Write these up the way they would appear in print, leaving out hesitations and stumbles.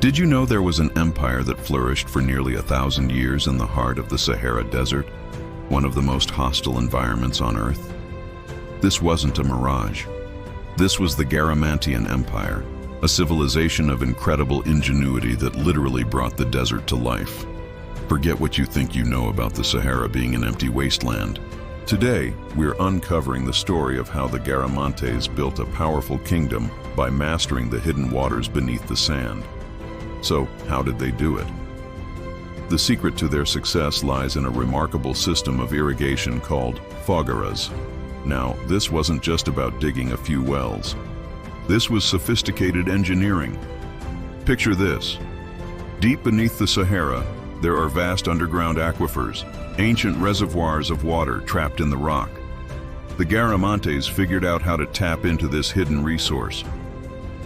Did you know there was an empire that flourished for nearly 1,000 years in the heart of the Sahara Desert, one of the most hostile environments on Earth? This wasn't a mirage. This was the Garamantian Empire, a civilization of incredible ingenuity that literally brought the desert to life. Forget what you think you know about the Sahara being an empty wasteland. Today, we're uncovering the story of how the Garamantes built a powerful kingdom by mastering the hidden waters beneath the sand. So, how did they do it? The secret to their success lies in a remarkable system of irrigation called foggaras. Now, this wasn't just about digging a few wells. This was sophisticated engineering. Picture this. Deep beneath the Sahara, there are vast underground aquifers, ancient reservoirs of water trapped in the rock. The Garamantes figured out how to tap into this hidden resource.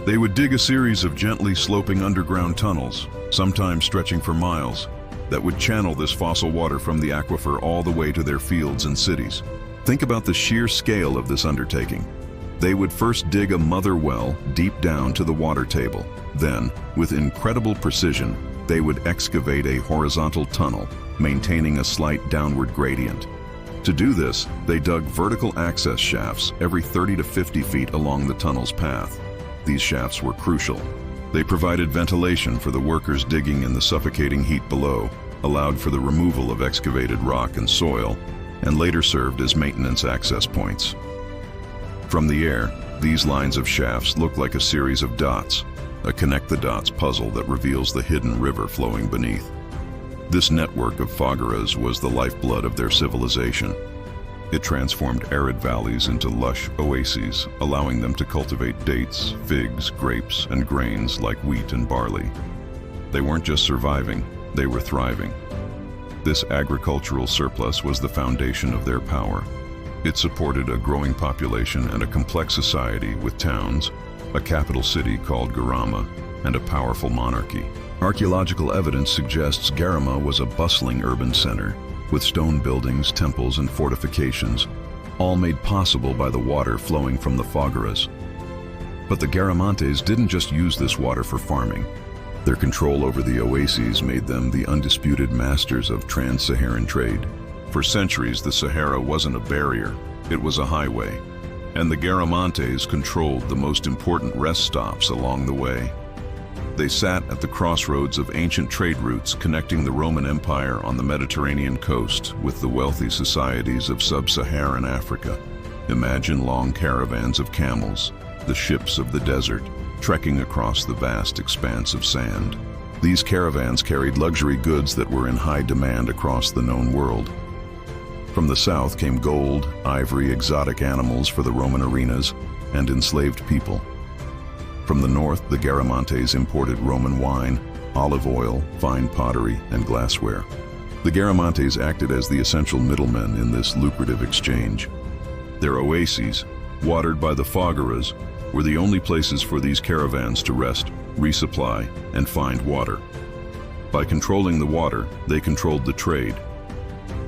They would dig a series of gently sloping underground tunnels, sometimes stretching for miles, that would channel this fossil water from the aquifer all the way to their fields and cities. Think about the sheer scale of this undertaking. They would first dig a mother well deep down to the water table. Then, with incredible precision, they would excavate a horizontal tunnel, maintaining a slight downward gradient. To do this, they dug vertical access shafts every 30 to 50 feet along the tunnel's path. These shafts were crucial. They provided ventilation for the workers digging in the suffocating heat below, allowed for the removal of excavated rock and soil, and later served as maintenance access points. From the air, these lines of shafts look like a series of dots, a connect-the-dots puzzle that reveals the hidden river flowing beneath. This network of foggaras was the lifeblood of their civilization. It transformed arid valleys into lush oases, allowing them to cultivate dates, figs, grapes, and grains like wheat and barley. They weren't just surviving, they were thriving. This agricultural surplus was the foundation of their power. It supported a growing population and a complex society with towns, a capital city called Garama, and a powerful monarchy. Archaeological evidence suggests Garama was a bustling urban center, with stone buildings, temples, and fortifications, all made possible by the water flowing from the foggaras. But the Garamantes didn't just use this water for farming. Their control over the oases made them the undisputed masters of trans-Saharan trade. For centuries, the Sahara wasn't a barrier, it was a highway, and the Garamantes controlled the most important rest stops along the way. They sat at the crossroads of ancient trade routes connecting the Roman Empire on the Mediterranean coast with the wealthy societies of sub-Saharan Africa. Imagine long caravans of camels, the ships of the desert, trekking across the vast expanse of sand. These caravans carried luxury goods that were in high demand across the known world. From the south came gold, ivory, exotic animals for the Roman arenas, and enslaved people. From the north, the Garamantes imported Roman wine, olive oil, fine pottery, and glassware. The Garamantes acted as the essential middlemen in this lucrative exchange. Their oases, watered by the foggaras, were the only places for these caravans to rest, resupply, and find water. By controlling the water, they controlled the trade.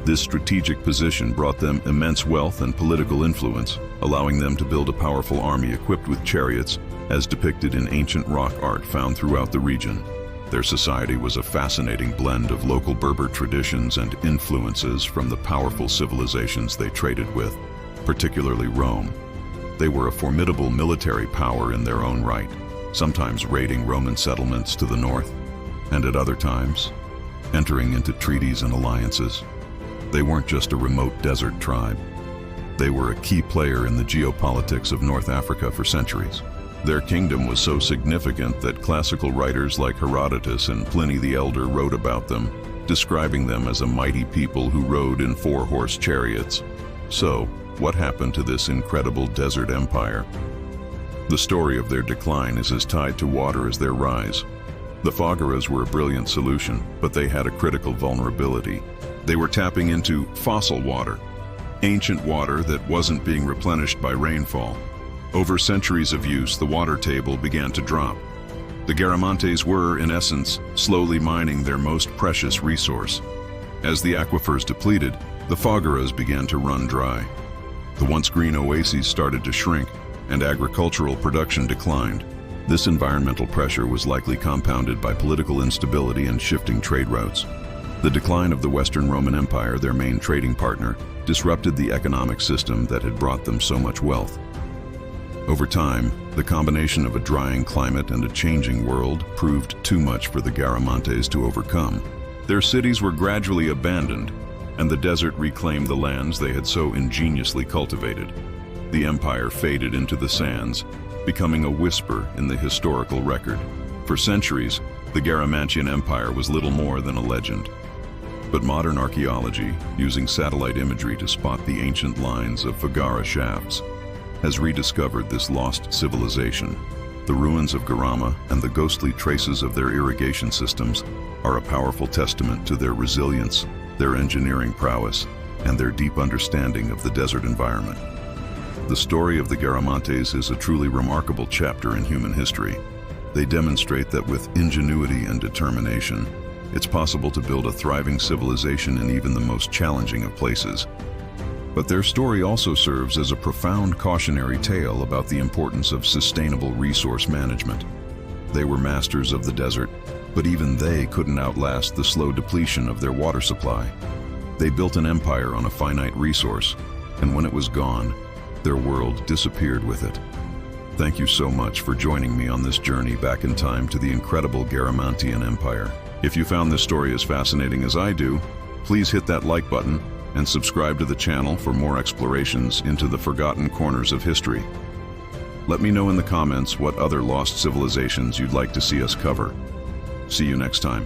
This strategic position brought them immense wealth and political influence, allowing them to build a powerful army equipped with chariots, as depicted in ancient rock art found throughout the region. Their society was a fascinating blend of local Berber traditions and influences from the powerful civilizations they traded with, particularly Rome. They were a formidable military power in their own right, sometimes raiding Roman settlements to the north, and at other times, entering into treaties and alliances. They weren't just a remote desert tribe. They were a key player in the geopolitics of North Africa for centuries. Their kingdom was so significant that classical writers like Herodotus and Pliny the Elder wrote about them, describing them as a mighty people who rode in four-horse chariots. So, what happened to this incredible desert empire? The story of their decline is as tied to water as their rise. The foggaras were a brilliant solution, but they had a critical vulnerability. They were tapping into fossil water, ancient water that wasn't being replenished by rainfall. Over centuries of use, the water table began to drop. The Garamantes were, in essence, slowly mining their most precious resource. As the aquifers depleted, the foggaras began to run dry. The once green oases started to shrink, and agricultural production declined. This environmental pressure was likely compounded by political instability and shifting trade routes. The decline of the Western Roman Empire, their main trading partner, disrupted the economic system that had brought them so much wealth. Over time, the combination of a drying climate and a changing world proved too much for the Garamantes to overcome. Their cities were gradually abandoned, and the desert reclaimed the lands they had so ingeniously cultivated. The empire faded into the sands, becoming a whisper in the historical record. For centuries, the Garamantian Empire was little more than a legend. But modern archaeology, using satellite imagery to spot the ancient lines of foggara shafts, has rediscovered this lost civilization. The ruins of Garama and the ghostly traces of their irrigation systems are a powerful testament to their resilience, their engineering prowess, and their deep understanding of the desert environment. The story of the Garamantes is a truly remarkable chapter in human history. They demonstrate that with ingenuity and determination, it's possible to build a thriving civilization in even the most challenging of places. But their story also serves as a profound cautionary tale about the importance of sustainable resource management. They were masters of the desert, but even they couldn't outlast the slow depletion of their water supply. They built an empire on a finite resource, and when it was gone, their world disappeared with it. Thank you so much for joining me on this journey back in time to the incredible Garamantian Empire. If you found this story as fascinating as I do, please hit that like button and subscribe to the channel for more explorations into the forgotten corners of history. Let me know in the comments what other lost civilizations you'd like to see us cover. See you next time.